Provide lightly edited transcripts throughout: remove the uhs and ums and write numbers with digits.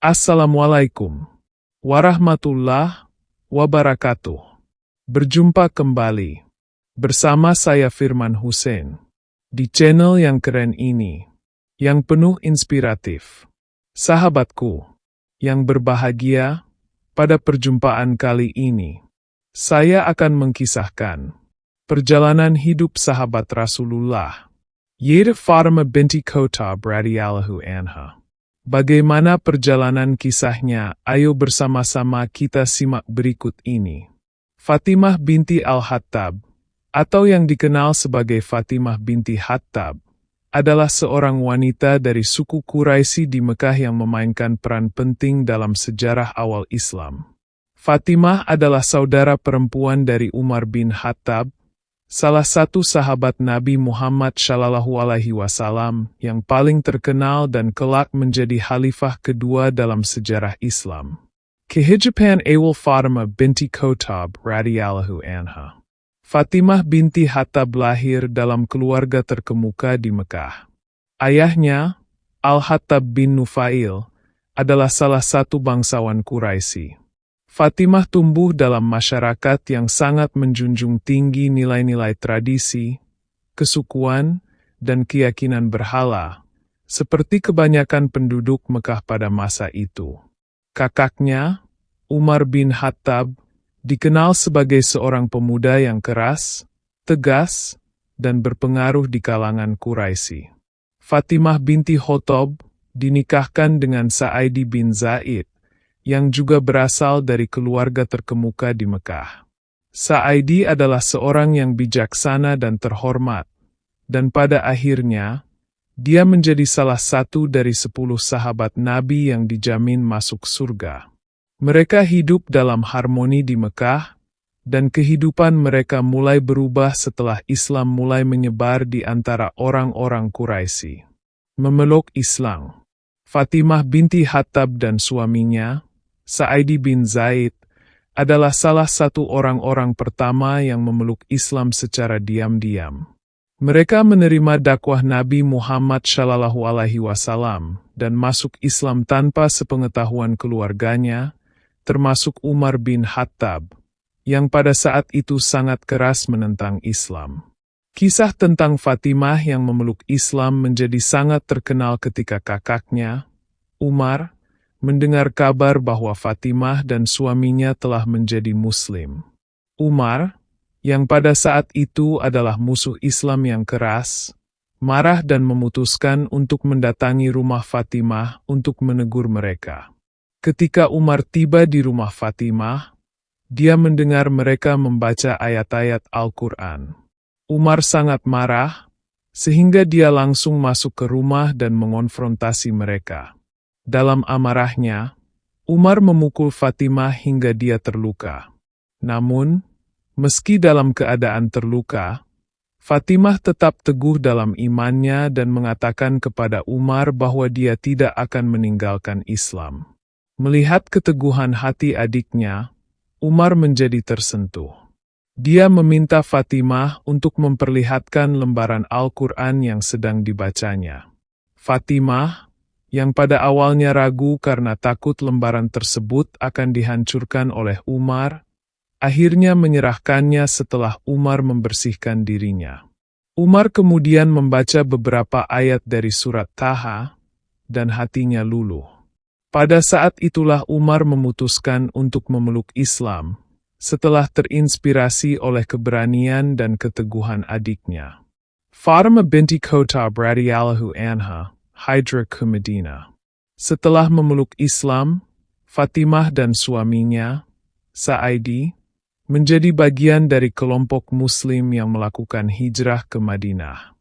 Assalamualaikum warahmatullahi wabarakatuh. Berjumpa kembali bersama saya Firman Hussein di channel yang keren ini, yang penuh inspiratif. Sahabatku yang berbahagia, pada perjumpaan kali ini, saya akan mengkisahkan perjalanan hidup sahabat Rasulullah, yaitu Fatimah binti Khattab radhiyallahu anha. Bagaimana perjalanan kisahnya? Ayo bersama-sama kita simak berikut ini. Fatimah binti Al-Khattab, atau yang dikenal sebagai Fatimah binti Khattab, adalah seorang wanita dari suku Quraisy di Mekah yang memainkan peran penting dalam sejarah awal Islam. Fatimah adalah saudara perempuan dari Umar bin Khattab, salah satu sahabat Nabi Muhammad SAW yang paling terkenal dan kelak menjadi khalifah kedua dalam sejarah Islam. Kehidupan awal Fatimah binti Khattab radhiyallahu anha. Fatimah binti Khattab lahir dalam keluarga terkemuka di Mekah. Ayahnya, Al-Khattab bin Nufail, adalah salah satu bangsawan Quraisy. Fatimah tumbuh dalam masyarakat yang sangat menjunjung tinggi nilai-nilai tradisi, kesukuan, dan keyakinan berhala, seperti kebanyakan penduduk Mekah pada masa itu. Kakaknya, Umar bin Khattab, dikenal sebagai seorang pemuda yang keras, tegas, dan berpengaruh di kalangan Quraisy. Fatimah binti Khattab dinikahkan dengan Sa'idi bin Zaid, yang juga berasal dari keluarga terkemuka di Mekah. Sa'idi adalah seorang yang bijaksana dan terhormat, dan pada akhirnya, dia menjadi salah satu dari 10 sahabat Nabi yang dijamin masuk surga. Mereka hidup dalam harmoni di Mekah, dan kehidupan mereka mulai berubah setelah Islam mulai menyebar di antara orang-orang Quraisy. Memeluk Islam. Fatimah binti Khattab dan suaminya, Sa'idi bin Zaid, adalah salah satu orang-orang pertama yang memeluk Islam secara diam-diam. Mereka menerima dakwah Nabi Muhammad SAW dan masuk Islam tanpa sepengetahuan keluarganya, termasuk Umar bin Khattab, yang pada saat itu sangat keras menentang Islam. Kisah tentang Fatimah yang memeluk Islam menjadi sangat terkenal ketika kakaknya, Umar, mendengar kabar bahwa Fatimah dan suaminya telah menjadi Muslim. Umar, yang pada saat itu adalah musuh Islam yang keras, marah dan memutuskan untuk mendatangi rumah Fatimah untuk menegur mereka. Ketika Umar tiba di rumah Fatimah, dia mendengar mereka membaca ayat-ayat Al-Quran. Umar sangat marah, sehingga dia langsung masuk ke rumah dan mengonfrontasi mereka. Dalam amarahnya, Umar memukul Fatimah hingga dia terluka. Namun, meski dalam keadaan terluka, Fatimah tetap teguh dalam imannya dan mengatakan kepada Umar bahwa dia tidak akan meninggalkan Islam. Melihat keteguhan hati adiknya, Umar menjadi tersentuh. Dia meminta Fatimah untuk memperlihatkan lembaran Al-Quran yang sedang dibacanya. Fatimah, yang pada awalnya ragu karena takut lembaran tersebut akan dihancurkan oleh Umar, akhirnya menyerahkannya setelah Umar membersihkan dirinya. Umar kemudian membaca beberapa ayat dari surat Taha, dan hatinya luluh. Pada saat itulah Umar memutuskan untuk memeluk Islam, setelah terinspirasi oleh keberanian dan keteguhan adiknya. Fatimah binti Khattab radhiyallahu anha hijrah ke Madinah. Setelah memeluk Islam, Fatimah dan suaminya, Sa'idi, menjadi bagian dari kelompok Muslim yang melakukan hijrah ke Madinah.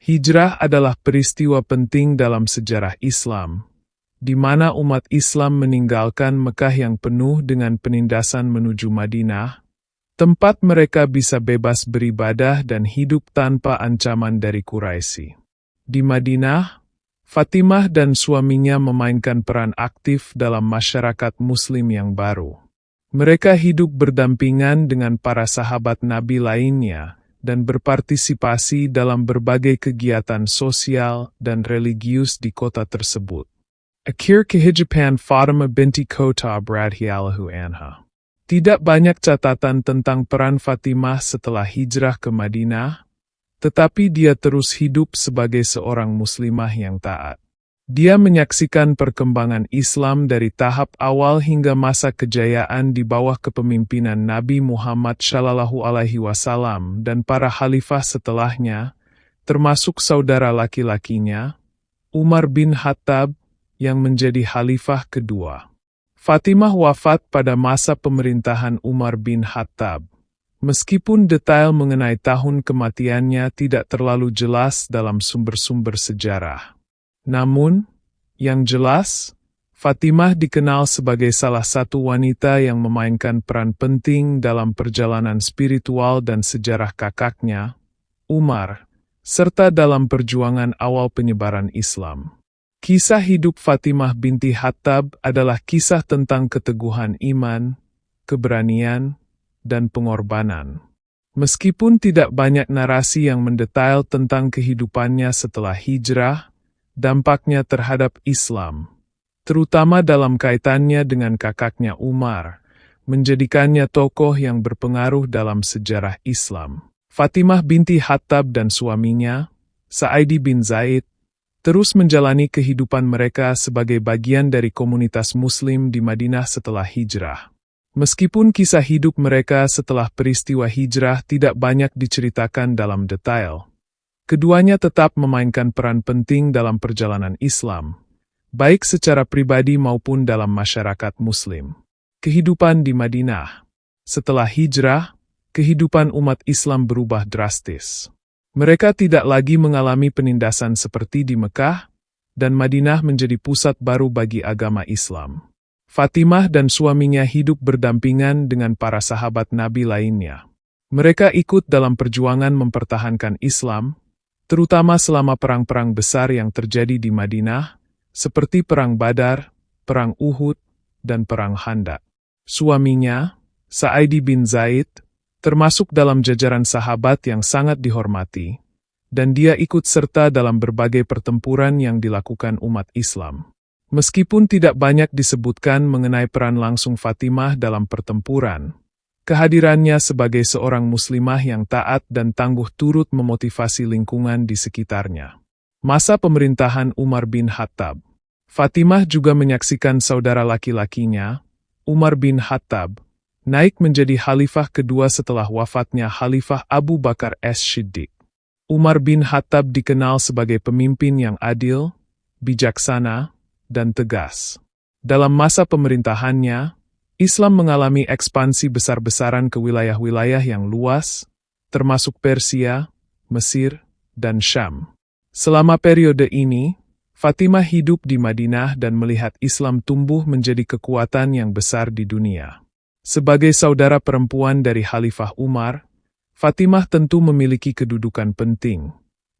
Hijrah adalah peristiwa penting dalam sejarah Islam, di mana umat Islam meninggalkan Mekah yang penuh dengan penindasan menuju Madinah, tempat mereka bisa bebas beribadah dan hidup tanpa ancaman dari Quraisy. Di Madinah, Fatimah dan suaminya memainkan peran aktif dalam masyarakat Muslim yang baru. Mereka hidup berdampingan dengan para sahabat Nabi lainnya dan berpartisipasi dalam berbagai kegiatan sosial dan religius di kota tersebut. Akhir kehidupan Fatimah binti Khattab radhiyallahu anha. Tidak banyak catatan tentang peran Fatimah setelah hijrah ke Madinah, tetapi dia terus hidup sebagai seorang muslimah yang taat. Dia menyaksikan perkembangan Islam dari tahap awal hingga masa kejayaan di bawah kepemimpinan Nabi Muhammad SAW dan para khalifah setelahnya, termasuk saudara laki-lakinya, Umar bin Khattab, yang menjadi khalifah kedua. Fatimah wafat pada masa pemerintahan Umar bin Khattab. Meskipun detail mengenai tahun kematiannya tidak terlalu jelas dalam sumber-sumber sejarah. Namun, yang jelas, Fatimah dikenal sebagai salah satu wanita yang memainkan peran penting dalam perjalanan spiritual dan sejarah kakaknya, Umar, serta dalam perjuangan awal penyebaran Islam. Kisah hidup Fatimah binti Khattab adalah kisah tentang keteguhan iman, keberanian, dan pengorbanan. Meskipun tidak banyak narasi yang mendetail tentang kehidupannya setelah hijrah, dampaknya terhadap Islam, terutama dalam kaitannya dengan kakaknya Umar, menjadikannya tokoh yang berpengaruh dalam sejarah Islam. Fatimah binti Khattab dan suaminya, Sa'idi bin Zaid, terus menjalani kehidupan mereka sebagai bagian dari komunitas Muslim di Madinah setelah hijrah. Meskipun kisah hidup mereka setelah peristiwa hijrah tidak banyak diceritakan dalam detail, keduanya tetap memainkan peran penting dalam perjalanan Islam, baik secara pribadi maupun dalam masyarakat Muslim. Kehidupan di Madinah. Setelah hijrah, kehidupan umat Islam berubah drastis. Mereka tidak lagi mengalami penindasan seperti di Mekah, dan Madinah menjadi pusat baru bagi agama Islam. Fatimah dan suaminya hidup berdampingan dengan para sahabat Nabi lainnya. Mereka ikut dalam perjuangan mempertahankan Islam, terutama selama perang-perang besar yang terjadi di Madinah, seperti Perang Badar, Perang Uhud, dan Perang Khandaq. Suaminya, Sa'idi bin Zaid, termasuk dalam jajaran sahabat yang sangat dihormati, dan dia ikut serta dalam berbagai pertempuran yang dilakukan umat Islam. Meskipun tidak banyak disebutkan mengenai peran langsung Fatimah dalam pertempuran, kehadirannya sebagai seorang muslimah yang taat dan tangguh turut memotivasi lingkungan di sekitarnya. Masa pemerintahan Umar bin Khattab. Fatimah juga menyaksikan saudara laki-lakinya, Umar bin Khattab, naik menjadi khalifah kedua setelah wafatnya Khalifah Abu Bakar as-Siddiq. Umar bin Khattab dikenal sebagai pemimpin yang adil, bijaksana, dan tegas. Dalam masa pemerintahannya, Islam mengalami ekspansi besar-besaran ke wilayah-wilayah yang luas, termasuk Persia, Mesir, dan Syam. Selama periode ini, Fatimah hidup di Madinah dan melihat Islam tumbuh menjadi kekuatan yang besar di dunia. Sebagai saudara perempuan dari Khalifah Umar, Fatimah tentu memiliki kedudukan penting,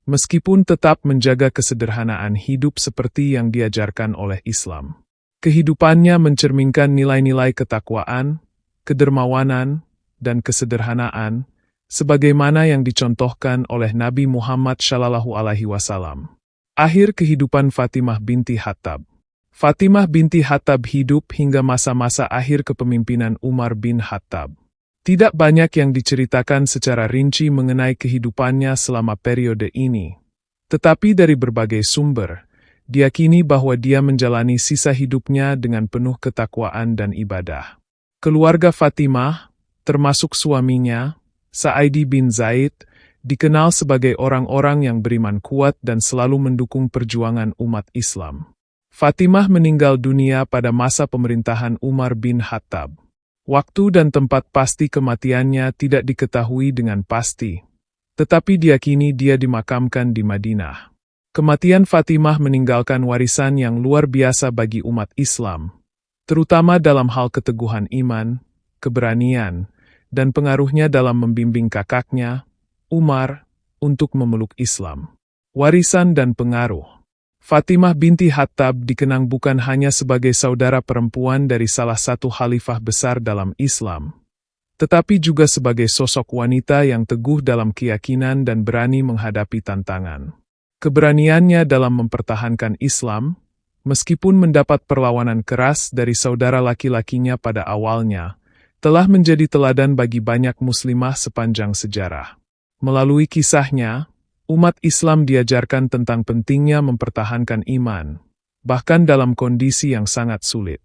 meskipun tetap menjaga kesederhanaan hidup seperti yang diajarkan oleh Islam. Kehidupannya mencerminkan nilai-nilai ketakwaan, kedermawanan, dan kesederhanaan, sebagaimana yang dicontohkan oleh Nabi Muhammad SAW. Akhir kehidupan Fatimah binti Khattab. Fatimah binti Khattab hidup hingga masa-masa akhir kepemimpinan Umar bin Khattab. Tidak banyak yang diceritakan secara rinci mengenai kehidupannya selama periode ini. Tetapi dari berbagai sumber, diyakini bahwa dia menjalani sisa hidupnya dengan penuh ketakwaan dan ibadah. Keluarga Fatimah, termasuk suaminya, Sa'idi bin Zaid, dikenal sebagai orang-orang yang beriman kuat dan selalu mendukung perjuangan umat Islam. Fatimah meninggal dunia pada masa pemerintahan Umar bin Khattab. Waktu dan tempat pasti kematiannya tidak diketahui dengan pasti, tetapi diyakini dia dimakamkan di Madinah. Kematian Fatimah meninggalkan warisan yang luar biasa bagi umat Islam, terutama dalam hal keteguhan iman, keberanian, dan pengaruhnya dalam membimbing kakaknya, Umar, untuk memeluk Islam. Warisan dan pengaruh. Fatimah binti Khattab dikenang bukan hanya sebagai saudara perempuan dari salah satu khalifah besar dalam Islam, tetapi juga sebagai sosok wanita yang teguh dalam keyakinan dan berani menghadapi tantangan. Keberaniannya dalam mempertahankan Islam, meskipun mendapat perlawanan keras dari saudara laki-lakinya pada awalnya, telah menjadi teladan bagi banyak muslimah sepanjang sejarah. Melalui kisahnya, umat Islam diajarkan tentang pentingnya mempertahankan iman, bahkan dalam kondisi yang sangat sulit.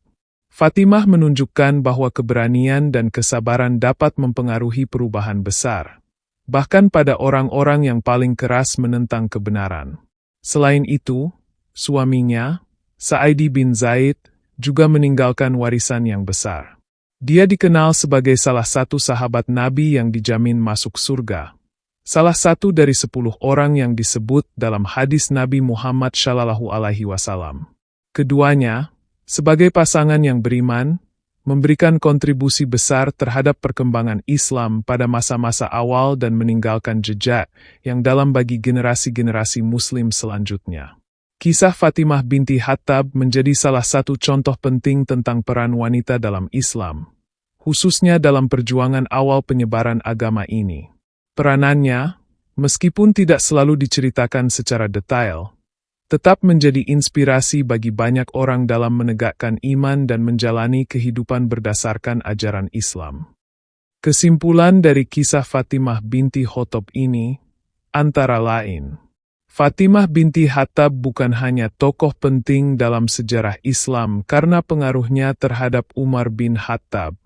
Fatimah menunjukkan bahwa keberanian dan kesabaran dapat mempengaruhi perubahan besar, bahkan pada orang-orang yang paling keras menentang kebenaran. Selain itu, suaminya, Sa'idi bin Zaid, juga meninggalkan warisan yang besar. Dia dikenal sebagai salah satu sahabat Nabi yang dijamin masuk surga. Salah satu dari 10 orang yang disebut dalam hadis Nabi Muhammad SAW. Keduanya, sebagai pasangan yang beriman, memberikan kontribusi besar terhadap perkembangan Islam pada masa-masa awal dan meninggalkan jejak yang dalam bagi generasi-generasi Muslim selanjutnya. Kisah Fatimah binti Khattab menjadi salah satu contoh penting tentang peran wanita dalam Islam, khususnya dalam perjuangan awal penyebaran agama ini. Peranannya, meskipun tidak selalu diceritakan secara detail, tetap menjadi inspirasi bagi banyak orang dalam menegakkan iman dan menjalani kehidupan berdasarkan ajaran Islam. Kesimpulan dari kisah Fatimah binti Khattab ini, antara lain, Fatimah binti Khattab bukan hanya tokoh penting dalam sejarah Islam karena pengaruhnya terhadap Umar bin Khattab,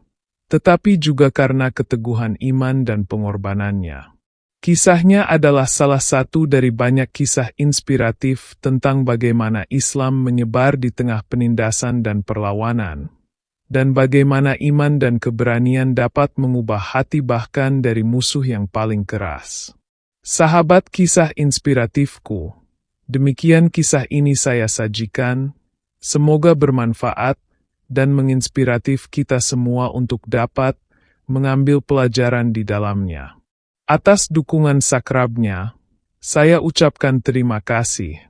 tetapi juga karena keteguhan iman dan pengorbanannya. Kisahnya adalah salah satu dari banyak kisah inspiratif tentang bagaimana Islam menyebar di tengah penindasan dan perlawanan, dan bagaimana iman dan keberanian dapat mengubah hati bahkan dari musuh yang paling keras. Sahabat kisah inspiratifku, demikian kisah ini saya sajikan, semoga bermanfaat dan menginspiratif kita semua untuk dapat mengambil pelajaran di dalamnya. Atas dukungan sakrabnya, saya ucapkan terima kasih.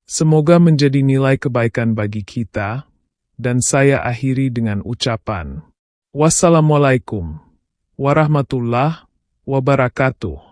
Semoga menjadi nilai kebaikan bagi kita, dan saya akhiri dengan ucapan, wassalamualaikum warahmatullahi wabarakatuh.